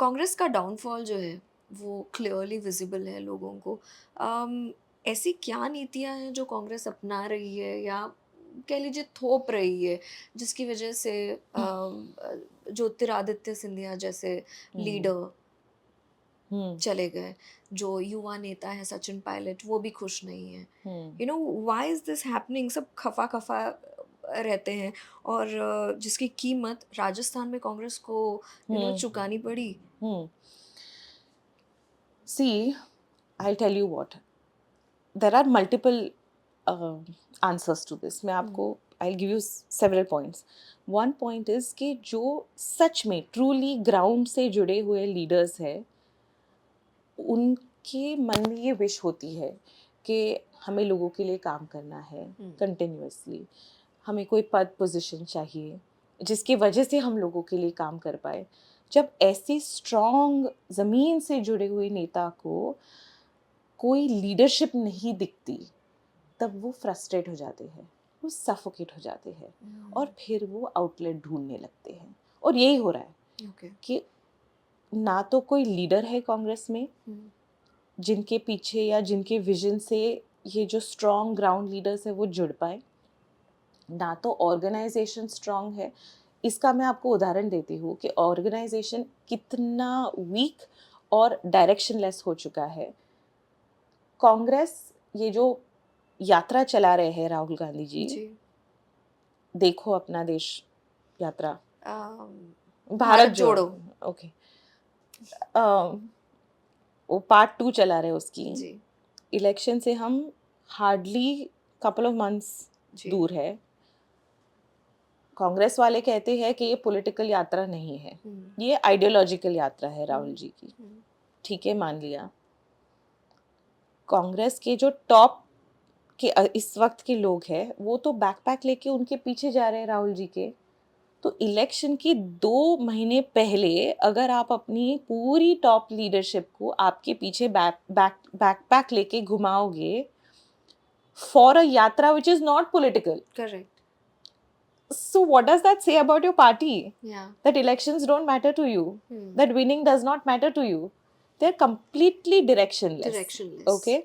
कांग्रेस का डाउनफॉल जो है वो क्लियरली विजिबल है लोगों को। ऐसी क्या नीतियां हैं जो कांग्रेस अपना रही है या कह लीजिए थोप रही है जिसकी वजह से ज्योतिरादित्य सिंधिया जैसे हुँ, लीडर हुँ, चले गए, जो युवा नेता हैं सचिन पायलट वो भी खुश नहीं हैं। Hmm, you know why is this happening? सब खफा-खफा रहते हैं और जिसकी कीमत राजस्थान में कांग्रेस को हुँ, चुकानी पड़ी। हुँ। See, I'll tell you what, there are multiple uh, answers to this. मैं हुँ, आपको I'll give you several points. One point is कि जो सच में ट्रूली ग्राउंड से जुड़े हुए लीडर्स हैं, उनके मन में ये विश होती है कि हमें लोगों के लिए काम करना है हुँ, कंटिन्यूअसली, हमें कोई पद पोजीशन चाहिए जिसकी वजह से हम लोगों के लिए काम कर पाए। जब ऐसे स्ट्रॉन्ग ज़मीन से जुड़े हुए नेता को कोई लीडरशिप नहीं दिखती, तब वो फ्रस्ट्रेट हो जाते हैं, वो सफोकेट हो जाते हैं हुँ, और फिर वो आउटलेट ढूंढने लगते हैं। और यही हो रहा है ओके। कि ना तो कोई लीडर है कांग्रेस में हुँ, जिनके पीछे या जिनके विजन से ये जो स्ट्रॉन्ग ग्राउंड लीडर्स है वो जुड़ पाए, ना तो ऑर्गेनाइजेशन स्ट्रॉन्ग है। इसका मैं आपको उदाहरण देती हूँ कि ऑर्गेनाइजेशन कितना वीक और डायरेक्शनलेस हो चुका है। कांग्रेस ये जो यात्रा चला रहे हैं राहुल गांधी जी, जी। देखो अपना देश यात्रा, भारत भारत जोड़ो, जोड़ो। ओके, वो पार्ट 2 चला रहे हैं उसकी। जी, इलेक्शन से हम हार्डली कपल ऑफ मंथ्स जी। दूर है। कांग्रेस वाले कहते हैं कि ये पॉलिटिकल यात्रा नहीं है, हुँ, ये आइडियोलॉजिकल यात्रा है राहुल हुँ, जी की। हुँ, ठीक है, मान लिया। कांग्रेस के जो टॉप के इस वक्त के लोग हैं, वो तो बैकपैक लेके उनके पीछे जा रहे हैं राहुल जी के। तो इलेक्शन की 2 महीने पहले अगर आप अपनी पूरी टॉप लीडरशिप को आपके पीछे बैकपैक लेके घुमाओगे फॉर अ यात्रा which is not political, correct. so what does that say about your party? या That elections don't matter to you, hmm, that winning does not matter to you. They're completely directionless. Directionless. Okay.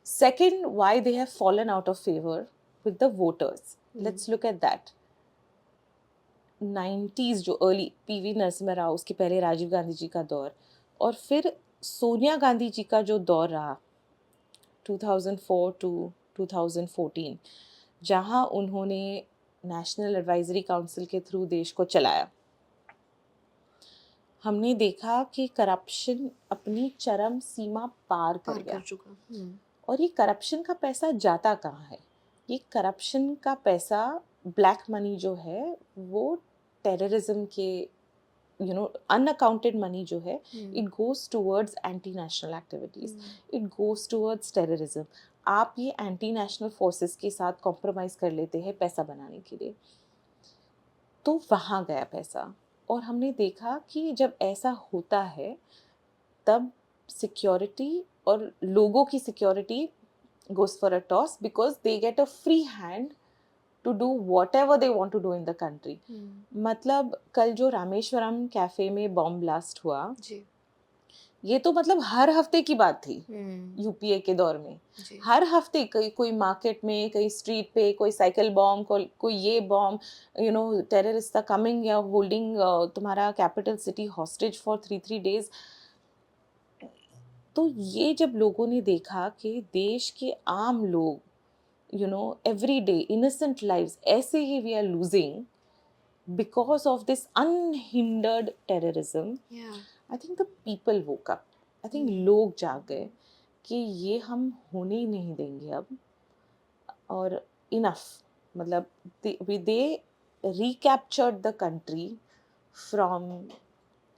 Second, why they have fallen out of favor with the voters. Hmm, Let's look at that. 90s जो early PV Narasimha Rao, उसके पहले राजीव गांधी जी का दौर, और फिर सोनिया गांधी जी का जो दौर रहा 2004 टू 2014, जहां उन्होंने नेशनल एडवाइजरी काउंसिल के थ्रू देश को चलाया, हमने देखा कि करप्शन अपनी चरम सीमा पार कर पार कर गया। चुका। हुँ, और ये करप्शन का पैसा जाता कहाँ है? ये करप्शन का पैसा, ब्लैक मनी जो है, वो टेररिज्म के, अनअकाउंटेड मनी जो है, hmm, it goes towards anti national activities, hmm, it goes towards terrorism. आप ये एंटी नेशनल फोर्सेस के साथ कॉम्प्रोमाइज कर लेते हैं पैसा बनाने के लिए, तो वहाँ गया पैसा। और हमने देखा कि जब ऐसा होता है, तब सिक्योरिटी और लोगों की security goes for a toss because they get a free hand to do whatever they want to do in the country. हुँ, मतलब कल जो रामेश्वरम कैफे में बॉम्ब ब्लास्ट हुआ, जी। ये तो मतलब हर हफ्ते की बात थी हुँ, यूपीए के दौर में। जी। हर हफ्ते कोई मार्केट में, कहीं स्ट्रीट पे कोई साइकिल बॉम्ब, कोई ये बॉम्ब, टेररिस्ट आर कमिंग या होल्डिंग तुम्हारा capital city hostage for 3 days। तो ये जब लोगों ने देखा कि देश के आम लोग, every day innocent lives ऐसे ही we are losing because of this unhindered terrorism, या I think the people woke up. I think हुँ, लोग जाग गए कि ये हम होने ही नहीं देंगे अब, और इनफ, मतलब they recaptured the country from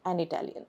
an Italian.